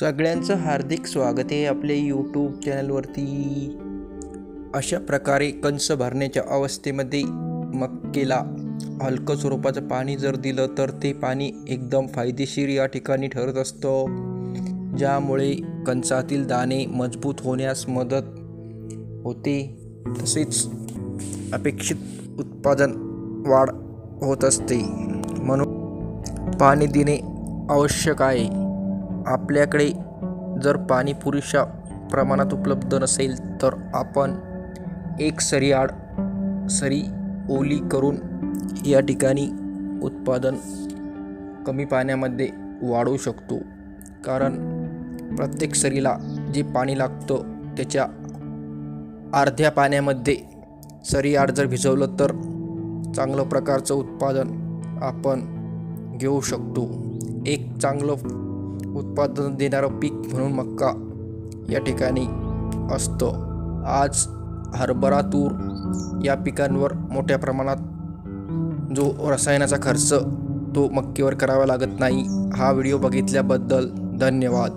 सगळ्यांचं हार्दिक स्वागत आहे आपल्या यूट्यूब चॅनलवरती. अशा प्रकारे कंस भरण्याच्या अवस्थेमध्ये मक्केला हलकं स्वरूपाचं पाणी जर दिलं तर ते पाणी एकदम फायदेशीर या ठिकाणी ठरत असतं, ज्यामुळे कंसातील दाणे मजबूत होण्यास मदत होते. तसेच अपेक्षित उत्पादन वाढ होत असते. म्हणून पाणी देणे आवश्यक आहे. आपल्याकडे जर पाणी पुरेशा प्रमाणात उपलब्ध नसेल तर आपण एक सरी ओली करून या ठिकाणी उत्पादन कमी पाण्यामध्ये वाढवू शकतो. कारण प्रत्येक सरीला जे पाणी लागतं त्याच्या अर्ध्या पाण्यामध्ये सरी आड जर भिजवलं तर चांगलं प्रकारचं उत्पादन आपण घेऊ शकतो. एक चांगलं उत्पादन देणारं पीक म्हणून मक्का या ठिकाणी असतं. आज हरभरा, तूर या पिकांवर मोठ्या प्रमाणात जो रसायनाचा खर्च तो मक्केवर करावा लागत नाही. हा व्हिडिओ बघितल्याबद्दल धन्यवाद.